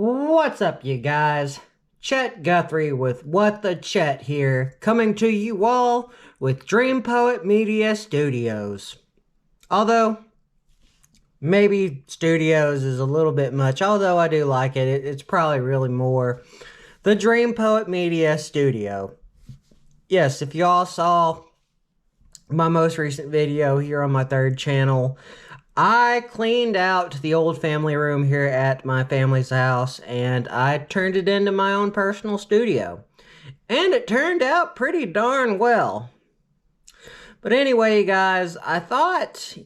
What's up, you guys? Chet Guthrie with What the Chet here, coming to you all with Dream Poet Media Studios. Although, maybe studios is a little bit much, although I do like it. It's probably really more the Dream Poet Media Studio. Yes, if y'all saw my most recent video here on my third channel, I cleaned out the old family room here at my family's house and I turned it into my own personal studio. And it turned out pretty darn well. But anyway, guys, I thought,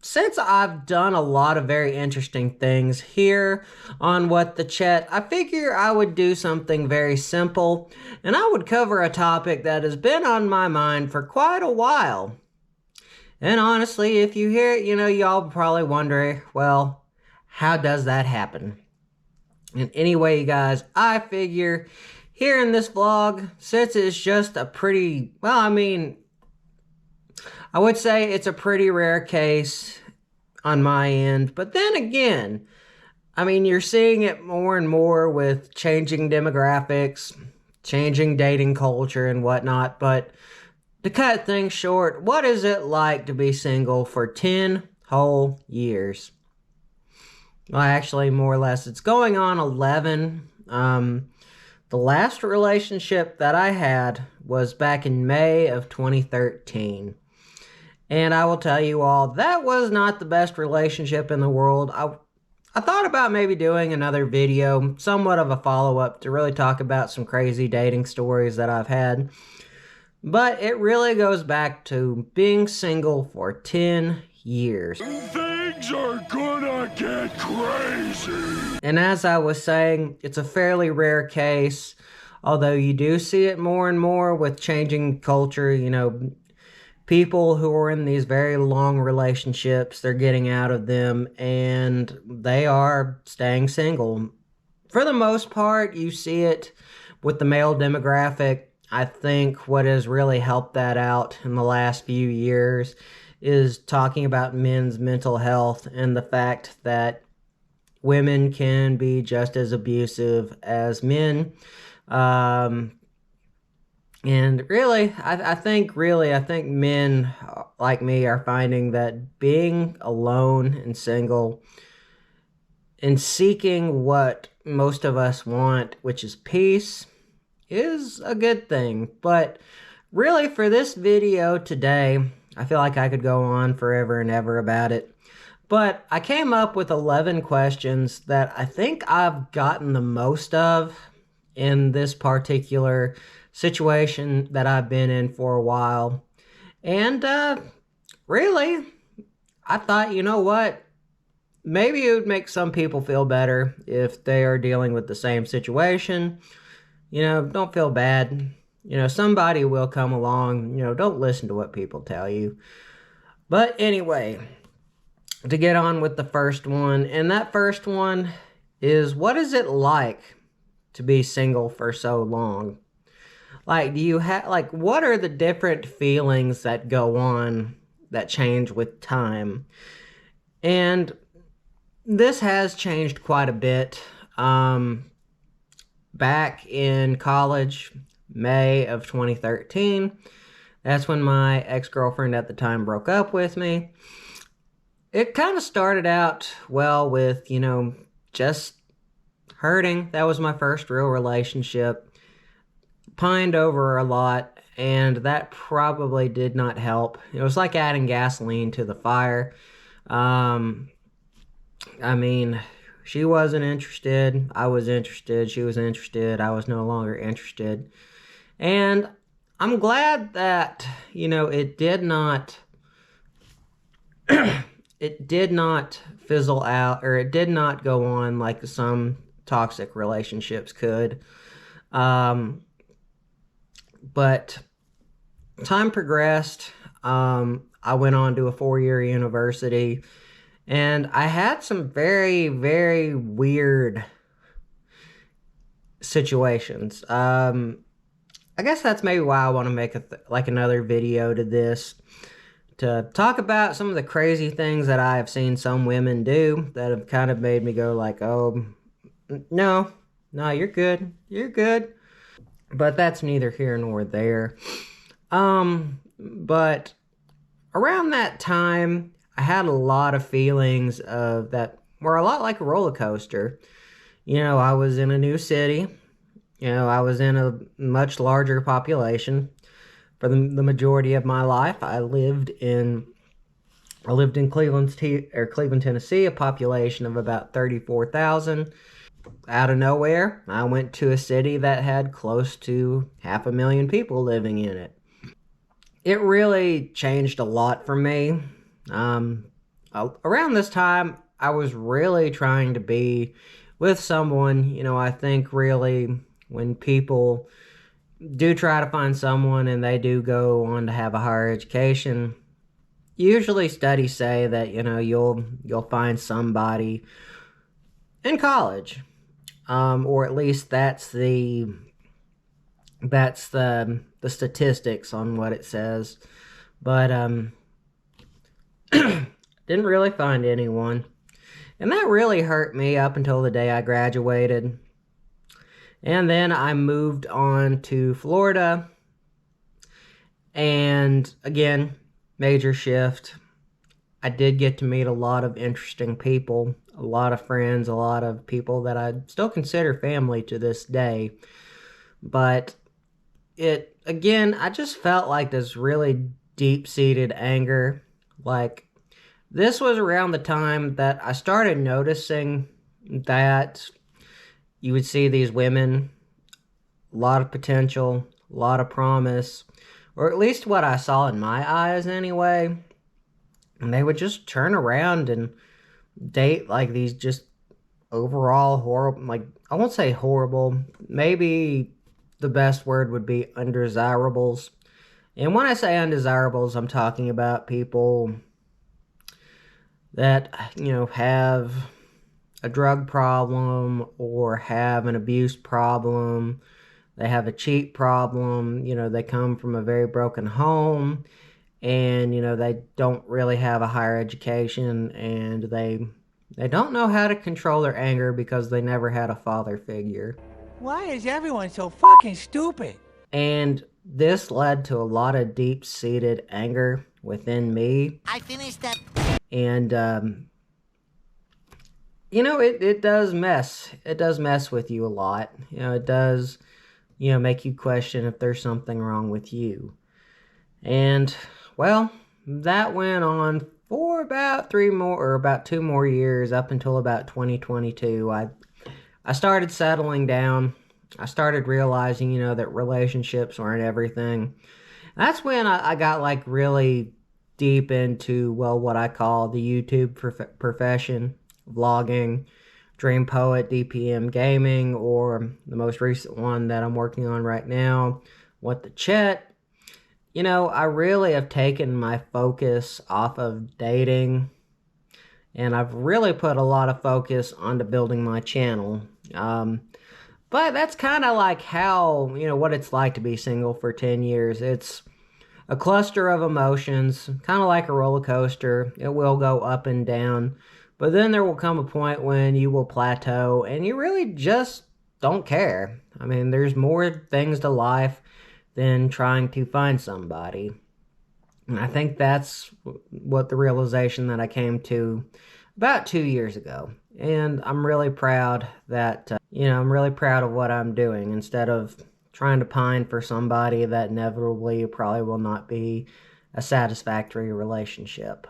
since I've done a lot of very interesting things here on What the Chet, I figure I would do something very simple and I would cover a topic that has been on my mind for quite a while. And honestly, if you hear it, y'all probably wonder, well, how does that happen? And anyway, you guys, I figure here in this vlog, since it's just a pretty, I would say it's a pretty rare case on my end. But then again, you're seeing it more and more with changing demographics, changing dating culture and whatnot. But to cut things short, what is it like to be single for 10 whole years? Well, actually, more or less, it's going on 11. The last relationship that I had was back in May of 2013. And I will tell you all, that was not the best relationship in the world. I thought about maybe doing another video, somewhat of a follow-up, to really talk about some crazy dating stories that I've had. But it really goes back to being single for 10 years. Things are gonna get crazy. And as I was saying, it's a fairly rare case, although you do see it more and more with changing culture. People who are in these very long relationships, they're getting out of them and they are staying single. For the most part, you see it with the male demographic. I think what has really helped that out in the last few years is talking about men's mental health and the fact that women can be just as abusive as men. And really, I think men like me are finding that being alone and single and seeking what most of us want, which is peace, is a good thing. But really, for this video today, I feel like I could go on forever and ever about it. But I came up with 11 questions that I think I've gotten the most of in this particular situation that I've been in for a while. And really, I thought, you know what? Maybe it would make some people feel better if they are dealing with the same situation. Don't feel bad. Somebody will come along. Don't listen to what people tell you. But anyway, to get on with the first one, and that first one is, what is it like to be single for so long? Like, what are the different feelings that go on that change with time? And this has changed quite a bit. Back in college, May of 2013, that's when my ex-girlfriend at the time broke up with me. It kind of started out well with, just hurting. That was my first real relationship. Pined over her a lot, and that probably did not help. It was like adding gasoline to the fire. She wasn't interested, I was interested, she was interested, I was no longer interested. And I'm glad that, it did not fizzle out, or it did not go on like some toxic relationships could. But time progressed. I went on to a 4-year university. And I had some very, very weird situations. I guess that's maybe why I want to make another video to this, to talk about some of the crazy things that I have seen some women do that have kind of made me go like, oh, No, no, you're good. You're good. But that's neither here nor there. But around that time, I had a lot of feelings of that were a lot like a roller coaster. I was in a new city. I was in a much larger population. For the majority of my life, I lived in Cleveland, Tennessee, a population of about 34,000. Out of nowhere, I went to a city that had close to 500,000 people living in it. It really changed a lot for me. Um, Around this time, I was really trying to be with someone. I think really when people do try to find someone and they do go on to have a higher education, usually studies say that you'll find somebody in college, or at least that's the statistics on what it says. But didn't really find anyone, and that really hurt me up until the day I graduated. And then I moved on to Florida, and again, major shift. I did get to meet a lot of interesting people, a lot of friends, a lot of people that I still consider family to this day. But I just felt like this really deep seated anger. Like, this was around the time that I started noticing that you would see these women, a lot of potential, a lot of promise, or at least what I saw in my eyes anyway. And they would just turn around and date like these just overall horrible, like, I won't say horrible, maybe the best word would be undesirables. And when I say undesirables, I'm talking about people that, have a drug problem or have an abuse problem. They have a cheat problem. They come from a very broken home, and they don't really have a higher education, and they don't know how to control their anger because they never had a father figure. Why is everyone so fucking stupid? And this led to a lot of deep-seated anger within me. I finished that. And it does mess with you a lot. It does make you question if there's something wrong with you. And well, that went on for about 2 more years, up until about 2022. I started settling down. I started realizing that relationships weren't everything. That's when I got like really deep into, well, what I call the YouTube profession, vlogging, Dream Poet, DPM Gaming, or the most recent one that I'm working on right now, What the Chet. I really have taken my focus off of dating, and I've really put a lot of focus onto building my channel. But that's kind of like how, what it's like to be single for 10 years. It's a cluster of emotions, kind of like a roller coaster. It will go up and down, but then there will come a point when you will plateau and you really just don't care. I mean, there's more things to life than trying to find somebody. And I think that's what the realization that I came to about 2 years ago. And I'm really proud that, I'm really proud of what I'm doing, instead of trying to pine for somebody that inevitably probably will not be a satisfactory relationship.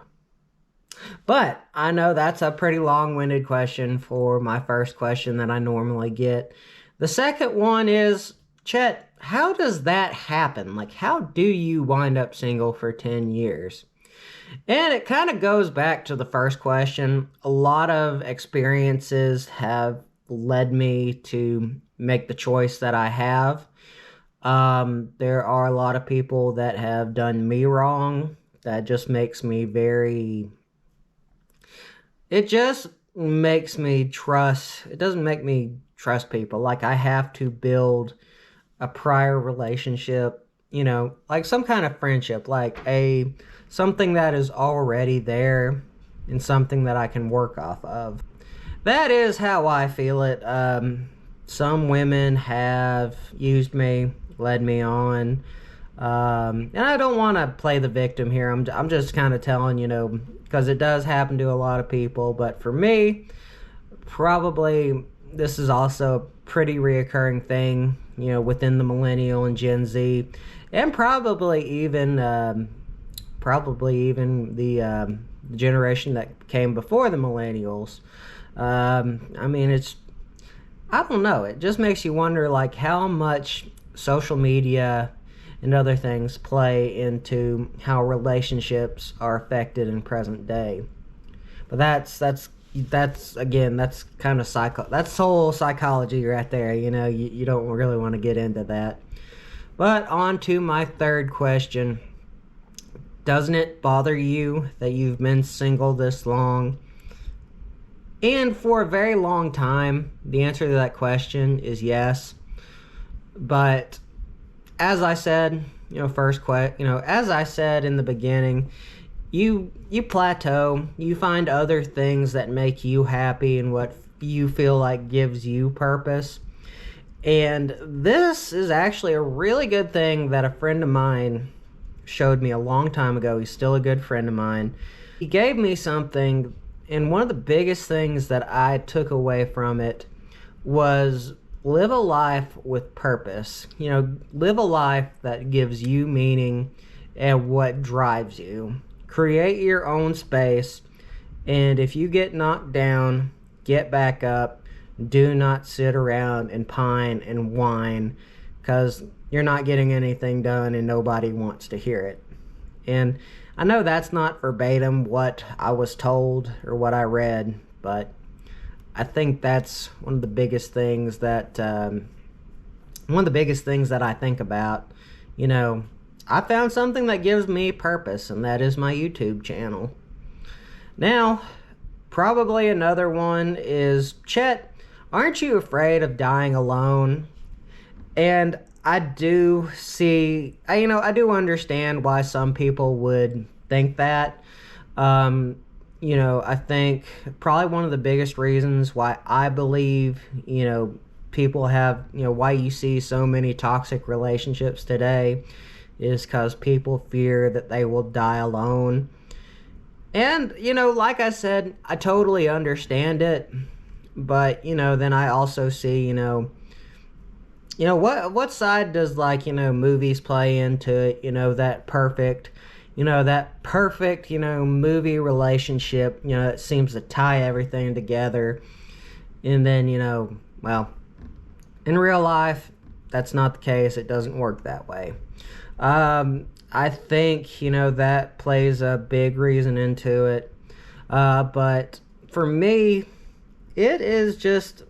But I know that's a pretty long-winded question for my first question that I normally get. The second one is, Chet, how does that happen? Like, how do you wind up single for 10 years? And it kind of goes back to the first question. A lot of experiences have led me to make the choice that I have. There are a lot of people that have done me wrong. That just makes me it just makes me trust. It doesn't make me trust people. Like, I have to build a prior relationship, like some kind of friendship, like something that is already there and something that I can work off of. that is how I feel it. Some women have used me, led me on. And I don't want to play the victim here. I'm just kind of telling, because it does happen to a lot of people. But for me, probably this is also a pretty reoccurring thing, within the millennial and Gen Z, and probably even the generation that came before the millennials. I mean, I don't know. It just makes you wonder, like, how much social media and other things play into how relationships are affected in present day. But that's again, that's kind of that's whole psychology right there. You don't really want to get into that. But on to my third question. Doesn't it bother you that you've been single this long? And for a very long time, the answer to that question is yes. But as I said, as I said in the beginning, you plateau, you find other things that make you happy and what you feel like gives you purpose. And this is actually a really good thing that a friend of mine showed me a long time ago. He's still a good friend of mine. He gave me something, and one of the biggest things that I took away from it was live a life with purpose. Live a life that gives you meaning and what drives you. Create your own space, and if you get knocked down, get back up. Do not sit around and pine and whine, because you're not getting anything done and nobody wants to hear it. And I know that's not verbatim what I was told or what I read, but I think that's one of the biggest things that I think about. I found something that gives me purpose, and that is my YouTube channel. Now, probably another one is, Chet, aren't you afraid of dying alone? And I do understand why some people would think that. I think probably one of the biggest reasons why I believe, people have, why you see so many toxic relationships today is because people fear that they will die alone. And, like I said, I totally understand it. But, then I also see, what side does, movies play into it, that perfect, movie relationship, that seems to tie everything together. And then, well, in real life, that's not the case. It doesn't work that way. I think, that plays a big reason into it. But for me, it is just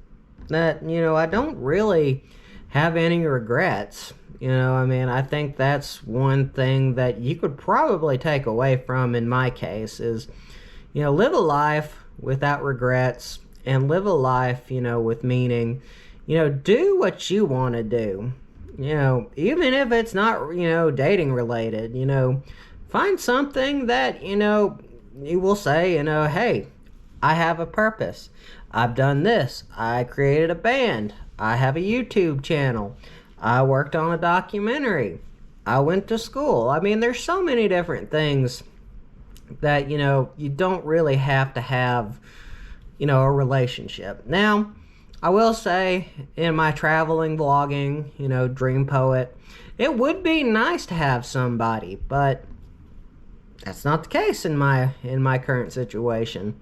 that, I don't really have any regrets. I think that's one thing that you could probably take away from, in my case, is, live a life without regrets and live a life, with meaning. Do what you want to do. Even if it's not, dating related, find something that, you will say, hey, I have a purpose. I've done this. I created a band. I have a YouTube channel. I worked on a documentary. I went to school. I mean, there's so many different things that, you don't really have to have, a relationship. Now, I will say, in my traveling vlogging, Dream Poet, it would be nice to have somebody, but that's not the case in my current situation.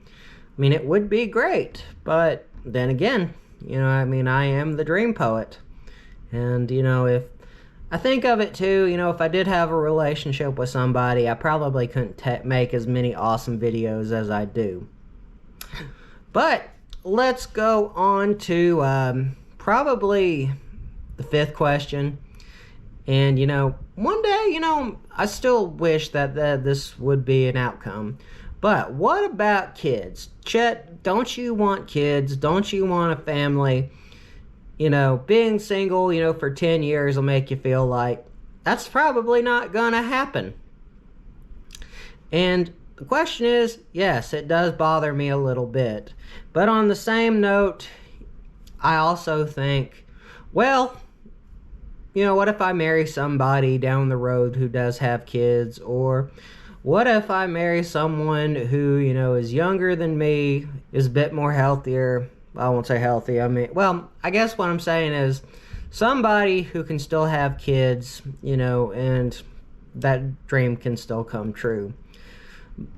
I mean, it would be great, but then again, I am the Dream Poet. And, if I think of it too, if I did have a relationship with somebody, I probably couldn't make as many awesome videos as I do. But let's go on to probably the fifth question. And, one day, I still wish that this would be an outcome. But what about kids? Chet, don't you want kids? Don't you want a family? Being single, for 10 years will make you feel like that's probably not gonna happen. And the question is, yes, it does bother me a little bit. But on the same note, I also think, well, what if I marry somebody down the road who does have kids? Or what if I marry someone who, is younger than me, is a bit more healthier? I won't say healthy. I guess what I'm saying is somebody who can still have kids, and that dream can still come true.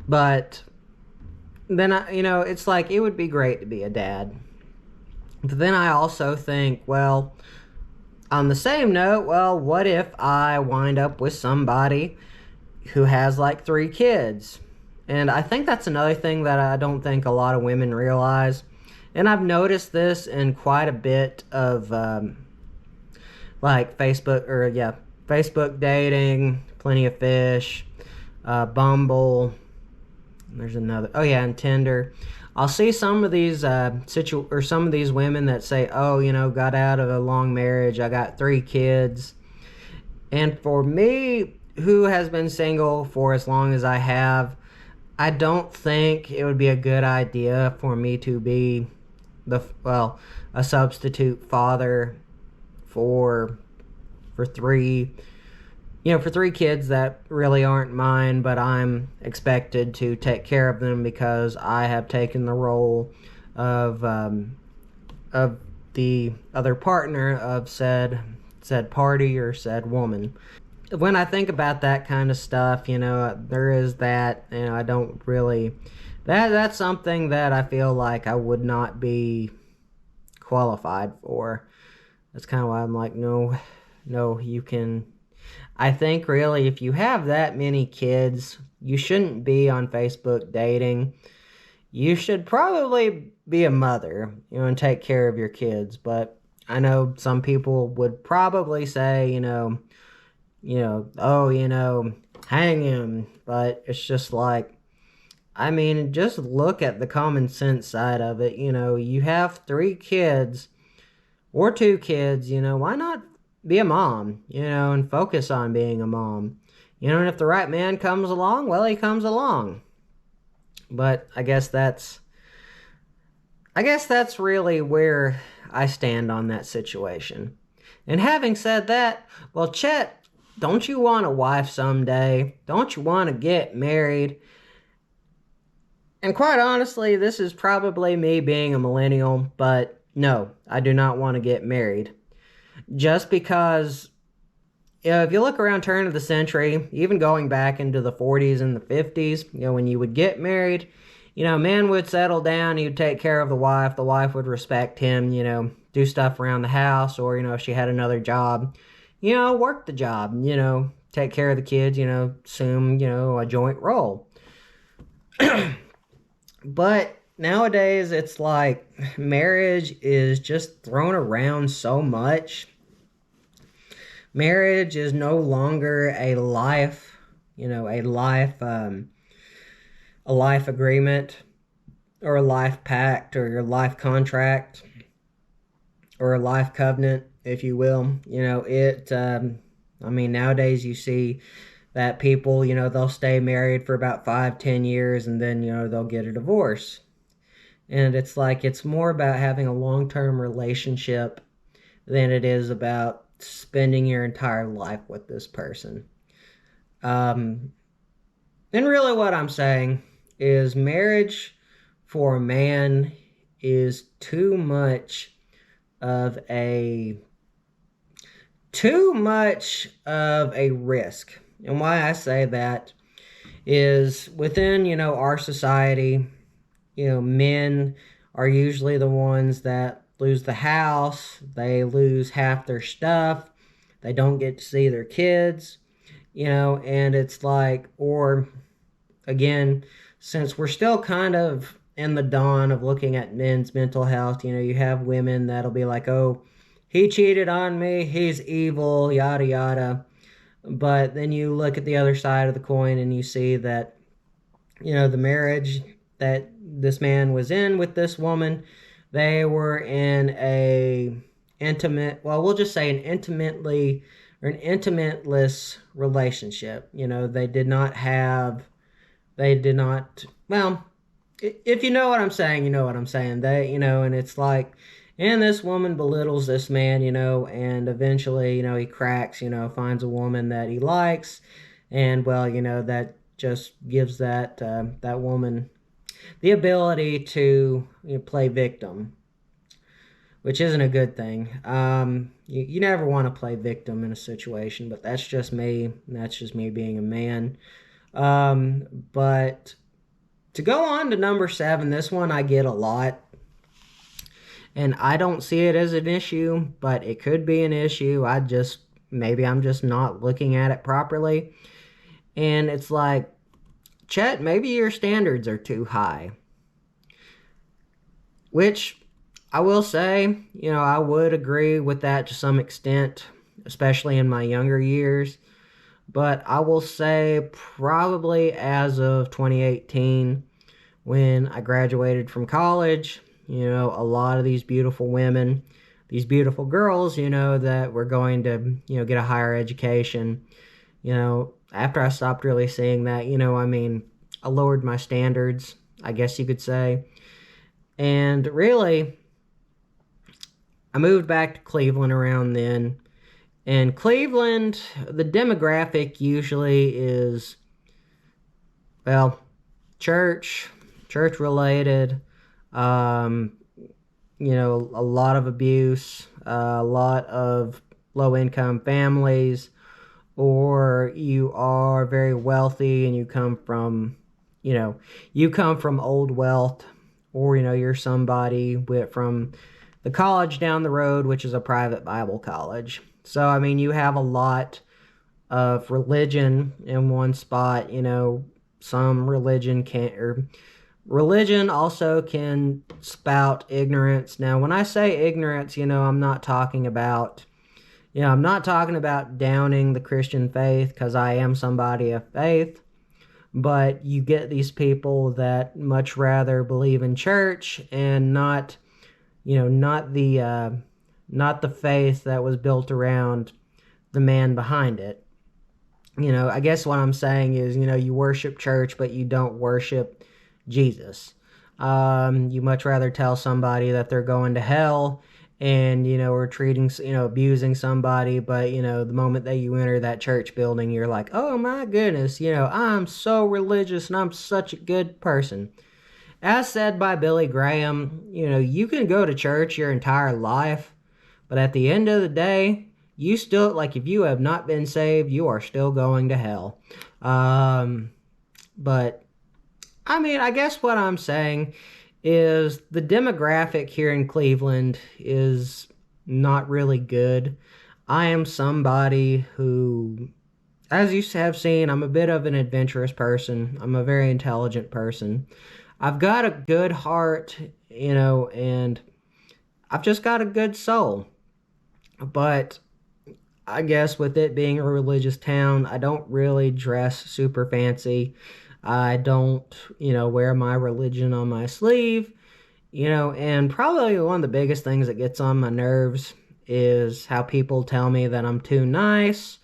But then, it's like it would be great to be a dad. But then I also think, well, on the same note, well, what if I wind up with somebody who has like 3 kids? And I think that's another thing that I don't think a lot of women realize. And I've noticed this in quite a bit of like Facebook dating, Plenty of Fish, Bumble. There's another. Oh yeah, and Tinder. I'll see some of these some of these women that say, "Oh, got out of a long marriage. I got 3 kids." And for me, who has been single for as long as I have, I don't think it would be a good idea for me to be a substitute father for 3 for 3 kids that really aren't mine, but I'm expected to take care of them because I have taken the role of the other partner of said party or said woman. When I think about that kind of stuff, there is that, I don't really, that's something that I feel like I would not be qualified for. That's kind of why I'm like, no, you can. I think really if you have that many kids, you shouldn't be on Facebook dating. You should probably be a mother, and take care of your kids. But I know some people would probably say, oh, hang him. But it's just like, just look at the common sense side of it. You have 3 kids or 2 kids, why not be a mom, and focus on being a mom. And if the right man comes along, well, he comes along. But I guess that's really where I stand on that situation. And having said that, well, Chet, don't you want a wife someday? Don't you want to get married? And quite honestly, this is probably me being a millennial, but no, I do not want to get married. Just because, if you look around turn of the century, even going back into the 40s and the 50s, when you would get married, man would settle down, he would take care of the wife would respect him, do stuff around the house, or, if she had another job, work the job, take care of the kids, assume, a joint role. But nowadays, it's like marriage is just thrown around so much. Marriage is no longer a life agreement or a life pact or your life contract or a life covenant, if you will. Nowadays you see that people, they'll stay married for about 5-10 years and then, they'll get a divorce. And it's like, it's more about having a long-term relationship than it is about spending your entire life with this person. And really what I'm saying is marriage for a man is too much of a risk. And why I say that is within, our society, men are usually the ones that lose the house, they lose half their stuff, they don't get to see their kids, and it's like, or again, since we're still kind of in the dawn of looking at men's mental health, you have women that'll be like, oh, he cheated on me, he's evil, yada yada. But then you look at the other side of the coin and you see that, the marriage that this man was in with this woman, they were in an intimately or an intimateless relationship. They did not have They did not, well, if you know what I'm saying, you know what I'm saying. And it's like, and this woman belittles this man, and eventually, he cracks, finds a woman that he likes, and well, that just gives that woman the ability to play victim, which isn't a good thing. You never want to play victim in a situation, but that's just me. That's just me being a man. But to go on to number 7, this one I get a lot. And I don't see it as an issue, but it could be an issue. Maybe I'm just not looking at it properly. And it's like, Chet, maybe your standards are too high. Which I will say, I would agree with that to some extent, especially in my younger years. But I will say, probably as of 2018, when I graduated from college, a lot of these beautiful women, these beautiful girls, that were going to, get a higher education, after I stopped really seeing that, I lowered my standards, I guess you could say. And really, I moved back to Cleveland around then. And Cleveland, the demographic usually is, well, church related, a lot of abuse, a lot of low income families, or you are very wealthy and you come from old wealth, or you're somebody from the college down the road, which is a private Bible college. So I mean, you have a lot of religion in one spot. Some religion also can spout ignorance. Now, when I say ignorance, I'm not talking about downing the Christian faith, because I am somebody of faith. But you get these people that much rather believe in church and not the faith that was built around the man behind it. I guess what I'm saying is, you worship church, but you don't worship Jesus. You much rather tell somebody that they're going to hell and, or treating, abusing somebody, but, the moment that you enter that church building, you're like, oh my goodness, I'm so religious and I'm such a good person. As said by Billy Graham, you can go to church your entire life, but at the end of the day, you still, like, if you have not been saved, you are still going to hell. But, I mean, I guess what I'm saying is the demographic here in Cleveland is not really good. I am somebody who, as you have seen, I'm a bit of an adventurous person. I'm a very intelligent person. I've got a good heart, and I've just got a good soul. But I guess with it being a religious town, I don't really dress super fancy. I don't, wear my religion on my sleeve, and probably one of the biggest things that gets on my nerves is how people tell me that I'm too nice,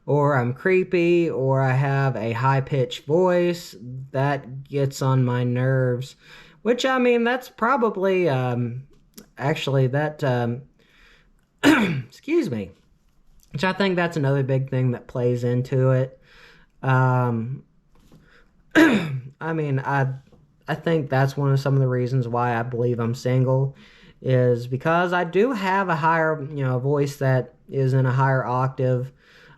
or I'm creepy, or I have a high-pitched voice. That gets on my nerves, which, I mean, that's probably, actually, that, excuse me, which I think that's another big thing that plays into it. I mean, I think that's some of the reasons why I believe I'm single, is because I do have a higher, voice that is in a higher octave.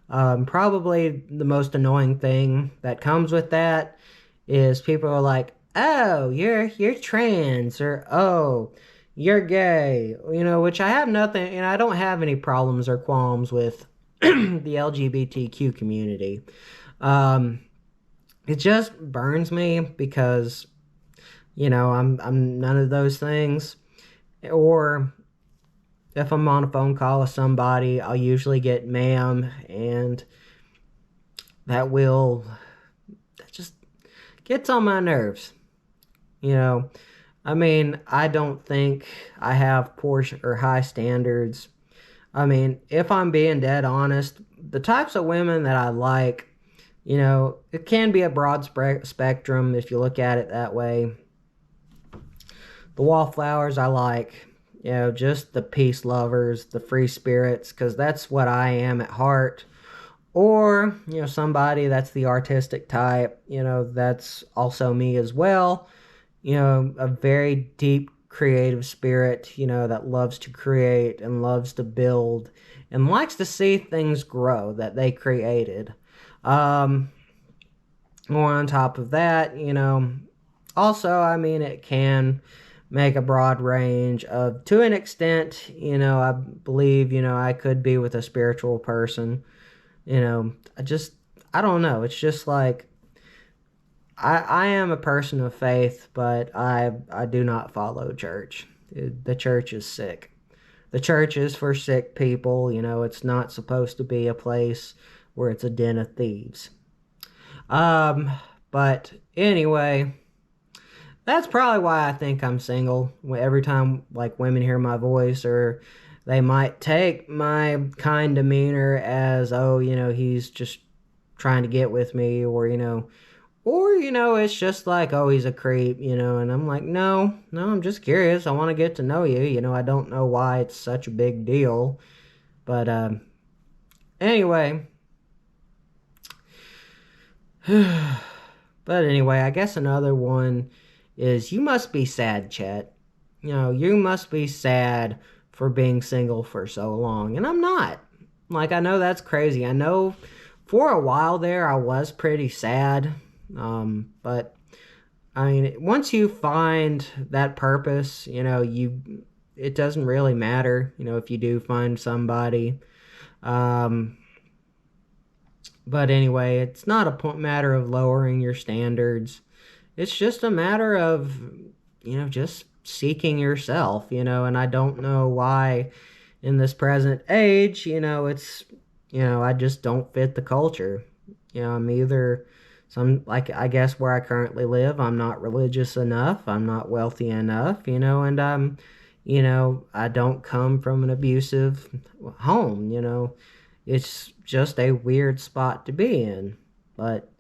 Probably the most annoying thing that comes with that is people are like, oh, you're trans, or oh, you're gay, which I have nothing, I don't have any problems or qualms with the LGBTQ community. It just burns me because, I'm none of those things. Or if I'm on a phone call with somebody, I'll usually get ma'am, and that just gets on my nerves. I mean, I don't think I have poor or high standards. I mean, if I'm being dead honest, the types of women that I like, it can be a broad spectrum if you look at it that way. The wallflowers I like, just the peace lovers, the free spirits, because that's what I am at heart. Or, somebody that's the artistic type, that's also me as well. A very deep creative spirit, that loves to create and loves to build and likes to see things grow that they created. More on top of that, also, I mean, it can make a broad range of, to an extent, I believe, I could be with a spiritual person. I don't know. It's just like, I am a person of faith, but I do not follow church. The church is sick. The church is for sick people. It's not supposed to be a place where it's a den of thieves. But anyway, that's probably why I think I'm single. Every time, like, women hear my voice, or they might take my kind demeanor as, oh, he's just trying to get with me, or, it's just like, oh, he's a creep, and I'm like, no, I'm just curious. I want to get to know you. I don't know why it's such a big deal. But, anyway. But anyway, I guess another one is, you must be sad, Chet. You must be sad for being single for so long. And I'm not. Like, I know that's crazy. I know for a while there I was pretty sad. But I mean, once you find that purpose, it doesn't really matter, if you do find somebody. But anyway, it's not a matter of lowering your standards. It's just a matter of, just seeking yourself, and I don't know why in this present age, it's, I just don't fit the culture. I'm either like, I guess where I currently live, I'm not religious enough, I'm not wealthy enough, and I don't come from an abusive home, It's just a weird spot to be in. But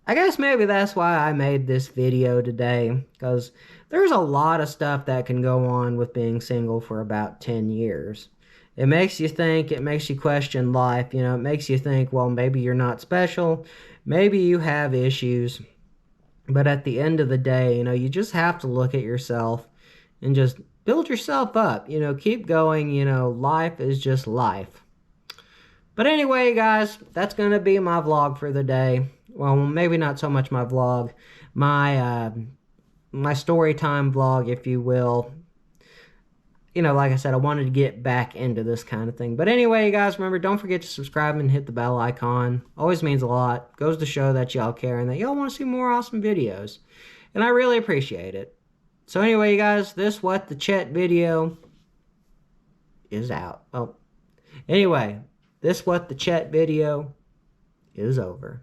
I guess maybe that's why I made this video today, because there's a lot of stuff that can go on with being single for about 10 years. It makes you think, it makes you question life, it makes you think, well, maybe you're not special, maybe you have issues, but at the end of the day, you just have to look at yourself and just build yourself up, keep going, life is just life. But anyway, guys, that's going to be my vlog for the day. Well, maybe not so much my vlog, my story time vlog, if you will. Like I said, I wanted to get back into this kind of thing. But anyway, guys, remember, don't forget to subscribe and hit the bell icon. Always means a lot. Goes to show that y'all care and that y'all want to see more awesome videos. And I really appreciate it. So anyway, you guys, this What the Chet video is out. Well, anyway, this What the Chet video is over.